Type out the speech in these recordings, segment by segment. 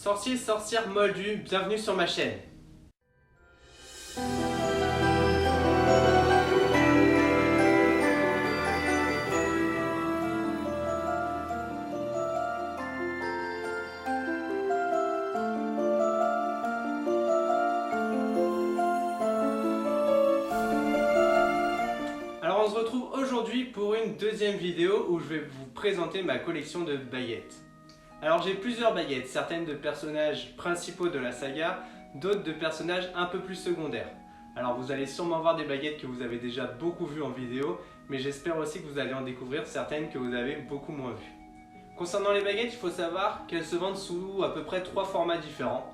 Sorciers, sorcières moldus, bienvenue sur ma chaîne. Alors on se retrouve aujourd'hui pour une deuxième vidéo où je vais vous présenter ma collection de baguettes. Alors j'ai plusieurs baguettes, certaines de personnages principaux de la saga, d'autres de personnages un peu plus secondaires. Alors vous allez sûrement voir des baguettes que vous avez déjà beaucoup vues en vidéo, mais j'espère aussi que vous allez en découvrir certaines que vous avez beaucoup moins vues. Concernant les baguettes, il faut savoir qu'elles se vendent sous à peu près 3 formats différents.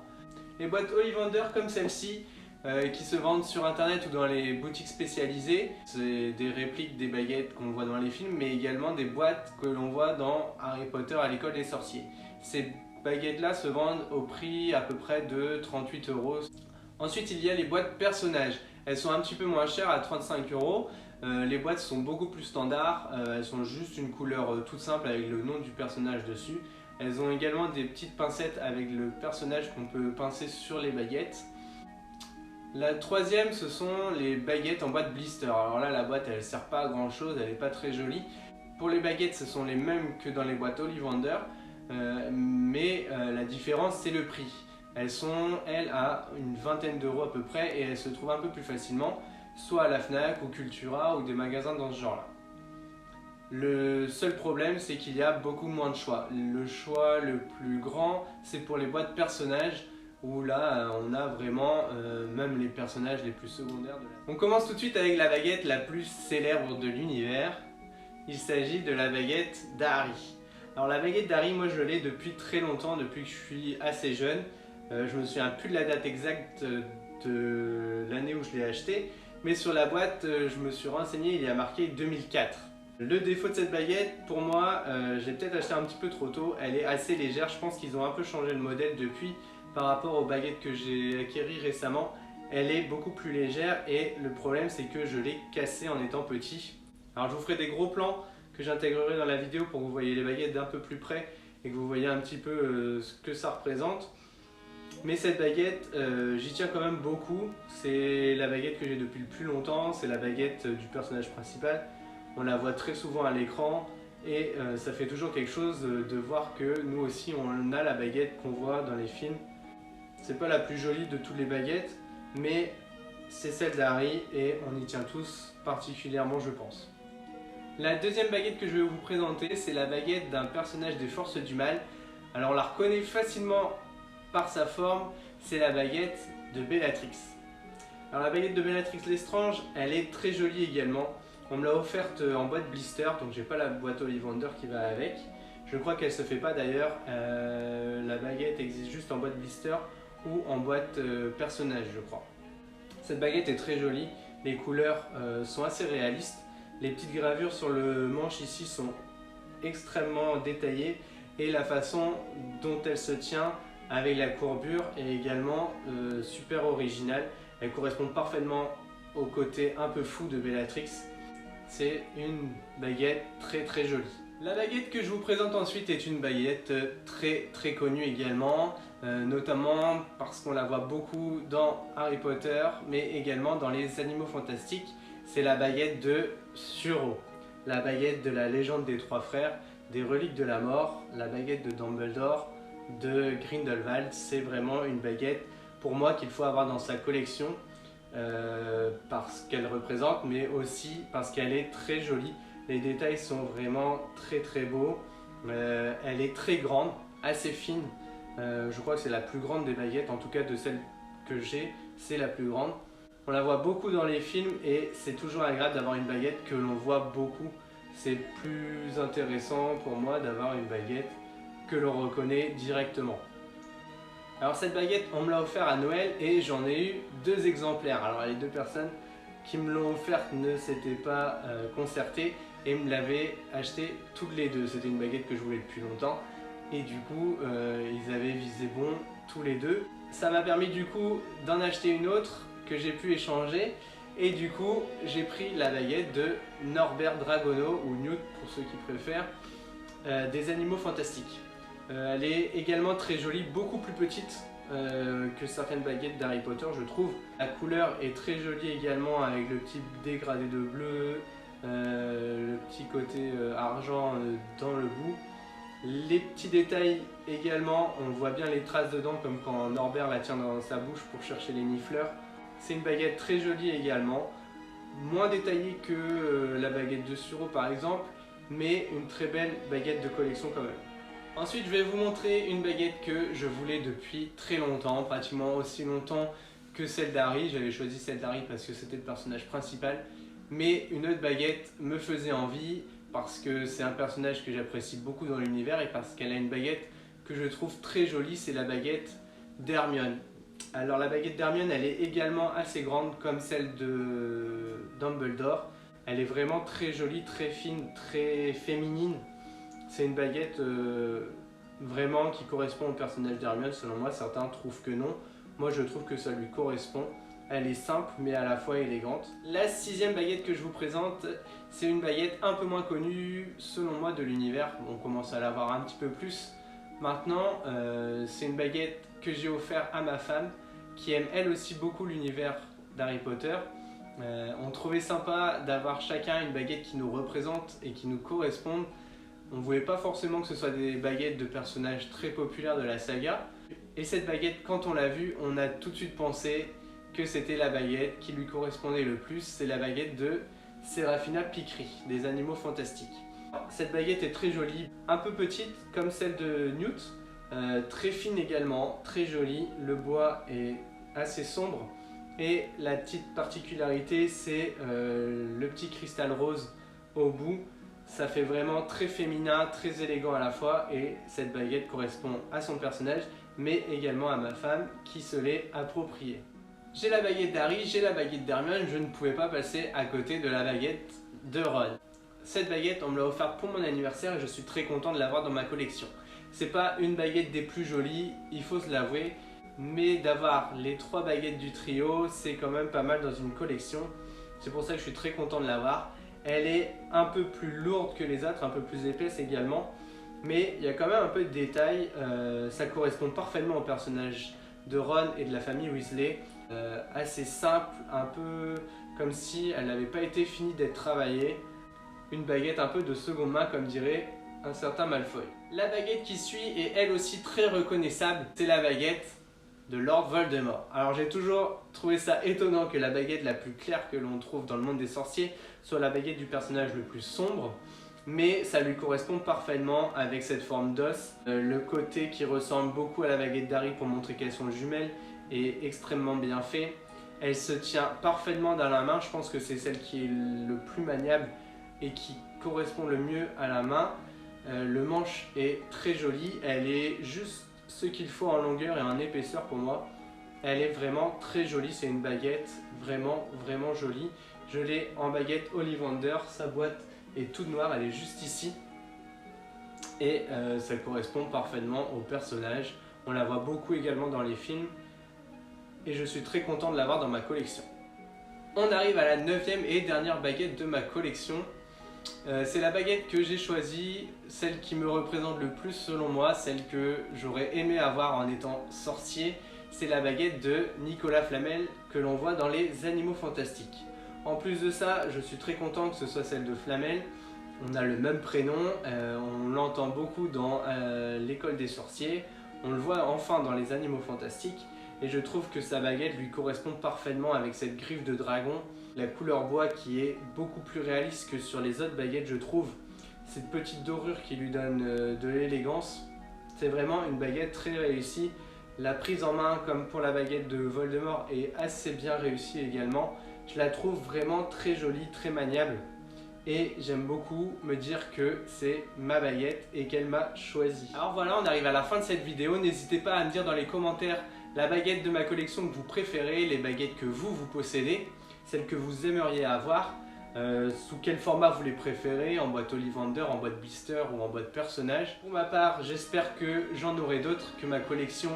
Les boîtes Ollivander comme celle-ci, qui se vendent sur internet ou dans les boutiques spécialisées. C'est des répliques des baguettes qu'on voit dans les films, mais également des boîtes que l'on voit dans Harry Potter à l'école des sorciers. Ces baguettes là se vendent au prix à peu près de 38 €. Ensuite il y a les boîtes personnages. Elles sont un petit peu moins chères à 35 €. Les boîtes sont beaucoup plus standards, elles sont juste une couleur toute simple avec le nom du personnage dessus. Elles ont également des petites pincettes avec le personnage qu'on peut pincer sur les baguettes. La troisième, ce sont les baguettes en boîte blister. Alors là, la boîte, elle sert pas à grand chose, elle est pas très jolie. Pour les baguettes, ce sont les mêmes que dans les boîtes Ollivander, mais la différence, c'est le prix. Elles sont, elles, à une vingtaine d'euros à peu près, et elles se trouvent un peu plus facilement, soit à la Fnac ou Cultura ou des magasins dans ce genre-là. Le seul problème, c'est qu'il y a beaucoup moins de choix. Le choix le plus grand, c'est pour les boîtes personnages, où là on a vraiment même les personnages les plus secondaires de la... On commence tout de suite avec la baguette la plus célèbre de l'univers. Il s'agit de la baguette d'Harry. Alors la baguette d'Harry, moi je l'ai depuis très longtemps, depuis que je suis assez jeune. Je me souviens plus de la date exacte de l'année où je l'ai acheté, mais sur la boîte je me suis renseigné, il y a marqué 2004. Le défaut de cette baguette, pour moi, j'ai peut-être acheté un petit peu trop tôt, elle est assez légère, je pense qu'ils ont un peu changé le modèle depuis. Par rapport aux baguettes que j'ai acquéries récemment, elle est beaucoup plus légère et le problème c'est que je l'ai cassée en étant petit. Alors je vous ferai des gros plans que j'intégrerai dans la vidéo pour que vous voyez les baguettes d'un peu plus près et que vous voyez un petit peu ce que ça représente. Mais cette baguette, j'y tiens quand même beaucoup. C'est la baguette que j'ai depuis le plus longtemps, c'est la baguette du personnage principal. On la voit très souvent à l'écran. Et ça fait toujours quelque chose de voir que nous aussi on a la baguette qu'on voit dans les films. C'est pas la plus jolie de toutes les baguettes, mais c'est celle d'Harry et on y tient tous particulièrement, je pense. La deuxième baguette que je vais vous présenter, c'est la baguette d'un personnage des Forces du Mal. Alors on la reconnaît facilement par sa forme, c'est la baguette de Bellatrix. Alors la baguette de Bellatrix Lestrange, elle est très jolie également. On me l'a offerte en boîte blister, donc j'ai pas la boîte Ollivander qui va avec. Je crois qu'elle se fait pas d'ailleurs. La baguette existe juste en boîte blister ou en boîte personnage, je crois. Cette baguette est très jolie, les couleurs sont assez réalistes. Les petites gravures sur le manche ici sont extrêmement détaillées et la façon dont elle se tient avec la courbure est également super originale. Elle correspond parfaitement au côté un peu fou de Bellatrix. C'est une baguette très jolie. La baguette que je vous présente ensuite est une baguette très connue également, notamment parce qu'on la voit beaucoup dans Harry Potter, mais également dans les Animaux Fantastiques. C'est la baguette de Suro, la baguette de la légende des trois frères, des reliques de la mort, la baguette de Dumbledore, de Grindelwald. C'est vraiment une baguette pour moi qu'il faut avoir dans sa collection. Parce qu'elle représente, mais aussi parce qu'elle est très jolie. Les détails sont vraiment très beaux. Elle est très grande, assez fine. Je crois que c'est la plus grande des baguettes, en tout cas de celles que j'ai, c'est la plus grande. On la voit beaucoup dans les films et c'est toujours agréable d'avoir une baguette que l'on voit beaucoup. C'est plus intéressant pour moi d'avoir une baguette que l'on reconnaît directement. Alors cette baguette, on me l'a offert à Noël et j'en ai eu 2 exemplaires. Alors les 2 personnes qui me l'ont offerte ne s'étaient pas concertées et me l'avaient acheté toutes les 2. C'était une baguette que je voulais depuis longtemps et du coup ils avaient visé bon tous les 2. Ça m'a permis du coup d'en acheter une autre que j'ai pu échanger et du coup j'ai pris la baguette de Norbert Dragono ou Newt pour ceux qui préfèrent des Animaux Fantastiques. Elle est également très jolie, beaucoup plus petite que certaines baguettes d'Harry Potter, je trouve. La couleur est très jolie également, avec le petit dégradé de bleu, le petit côté argent dans le bout. Les petits détails également, on voit bien les traces dedans, comme quand Norbert la tient dans sa bouche pour chercher les nifleurs. C'est une baguette très jolie également, moins détaillée que la baguette de Suro par exemple, mais une très belle baguette de collection quand même. Ensuite, je vais vous montrer une baguette que je voulais depuis très longtemps, pratiquement aussi longtemps que celle d'Harry. J'avais choisi celle d'Harry parce que c'était le personnage principal, mais une autre baguette me faisait envie parce que c'est un personnage que j'apprécie beaucoup dans l'univers et parce qu'elle a une baguette que je trouve très jolie, c'est la baguette d'Hermione. Alors la baguette d'Hermione, elle est également assez grande comme celle de Dumbledore. Elle est vraiment très jolie, très fine, très féminine. C'est une baguette vraiment qui correspond au personnage d'Hermione, selon moi. Certains trouvent que non. Moi, je trouve que ça lui correspond. Elle est simple, mais à la fois élégante. La 6e baguette que je vous présente, c'est une baguette un peu moins connue, selon moi, de l'univers. On commence à la voir un petit peu plus maintenant. C'est une baguette que j'ai offerte à ma femme, qui aime elle aussi beaucoup l'univers d'Harry Potter. On trouvait sympa d'avoir chacun une baguette qui nous représente et qui nous corresponde. On ne voulait pas forcément que ce soit des baguettes de personnages très populaires de la saga. Et cette baguette, quand on l'a vue, on a tout de suite pensé que c'était la baguette qui lui correspondait le plus. C'est la baguette de Serafina Peachtree, des Animaux Fantastiques. Cette baguette est très jolie, un peu petite comme celle de Newt, très fine également, très jolie. Le bois est assez sombre. Et la petite particularité, c'est le petit cristal rose au bout. Ça fait vraiment très féminin, très élégant à la fois, et cette baguette correspond à son personnage, mais également à ma femme qui se l'est appropriée. J'ai la baguette d'Harry, j'ai la baguette d'Hermione, je ne pouvais pas passer à côté de la baguette de Ron. Cette baguette, on me l'a offerte pour mon anniversaire et je suis très content de l'avoir dans ma collection. C'est pas une baguette des plus jolies, il faut se l'avouer, mais d'avoir les 3 baguettes du trio, c'est quand même pas mal dans une collection. C'est pour ça que je suis très content de l'avoir. Elle est un peu plus lourde que les autres, un peu plus épaisse également, mais il y a quand même un peu de détails. Ça correspond parfaitement au personnage de Ron et de la famille Weasley. Assez simple, un peu comme si elle n'avait pas été finie d'être travaillée. Une baguette un peu de seconde main, comme dirait un certain Malfoy. La baguette qui suit est elle aussi très reconnaissable, c'est la baguette de Lord Voldemort. Alors j'ai toujours trouvé ça étonnant que la baguette la plus claire que l'on trouve dans le monde des sorciers soit la baguette du personnage le plus sombre, mais ça lui correspond parfaitement avec cette forme d'os. Le côté qui ressemble beaucoup à la baguette d'Harry pour montrer qu'elles sont jumelles est extrêmement bien fait. Elle se tient parfaitement dans la main, je pense que c'est celle qui est le plus maniable et qui correspond le mieux à la main. Le manche est très joli, elle est juste ce qu'il faut en longueur et en épaisseur pour moi. Elle est vraiment très jolie, c'est une baguette vraiment jolie. Je l'ai en baguette Ollivander, sa boîte est toute noire, elle est juste ici. Et ça correspond parfaitement au personnage. On la voit beaucoup également dans les films. Et je suis très content de l'avoir dans ma collection. On arrive à la 9e et dernière baguette de ma collection. C'est la baguette que j'ai choisie, celle qui me représente le plus selon moi, celle que j'aurais aimé avoir en étant sorcier. C'est la baguette de Nicolas Flamel que l'on voit dans les Animaux Fantastiques. En plus de ça, je suis très content que ce soit celle de Flamel. On a le même prénom, on l'entend beaucoup dans l'école des sorciers, on le voit enfin dans les Animaux Fantastiques. Et je trouve que sa baguette lui correspond parfaitement avec cette griffe de dragon. La couleur bois qui est beaucoup plus réaliste que sur les autres baguettes, je trouve. Cette petite dorure qui lui donne de l'élégance. C'est vraiment une baguette très réussie. La prise en main, comme pour la baguette de Voldemort, est assez bien réussie également. Je la trouve vraiment très jolie, très maniable. Et j'aime beaucoup me dire que c'est ma baguette et qu'elle m'a choisi. Alors voilà, on arrive à la fin de cette vidéo. N'hésitez pas à me dire dans les commentaires la baguette de ma collection que vous préférez, les baguettes que vous possédez, celles que vous aimeriez avoir, sous quel format vous les préférez, en boîte Ollivander, en boîte blister ou en boîte personnage. Pour ma part, j'espère que j'en aurai d'autres, que ma collection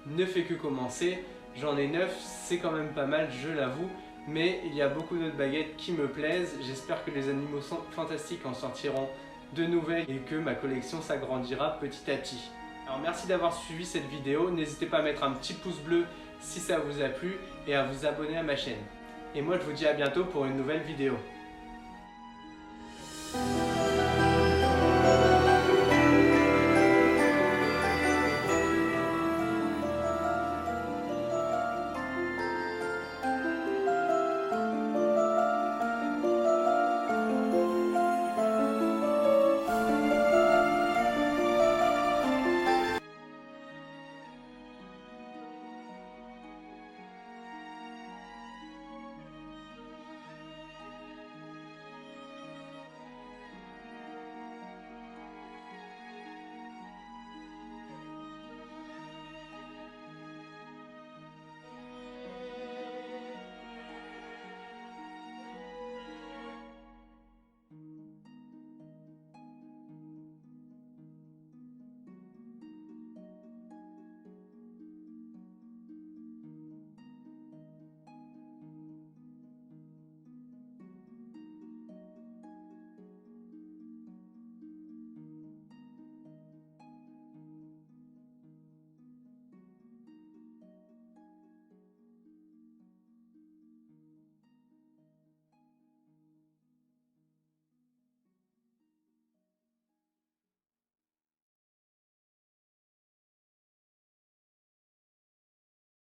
ne fait que commencer. J'en ai 9, c'est quand même pas mal, je l'avoue, mais il y a beaucoup d'autres baguettes qui me plaisent. J'espère que les Animaux Fantastiques en sortiront de nouvelles et que ma collection s'agrandira petit à petit. Alors merci d'avoir suivi cette vidéo, n'hésitez pas à mettre un petit pouce bleu si ça vous a plu et à vous abonner à ma chaîne. Et moi je vous dis à bientôt pour une nouvelle vidéo.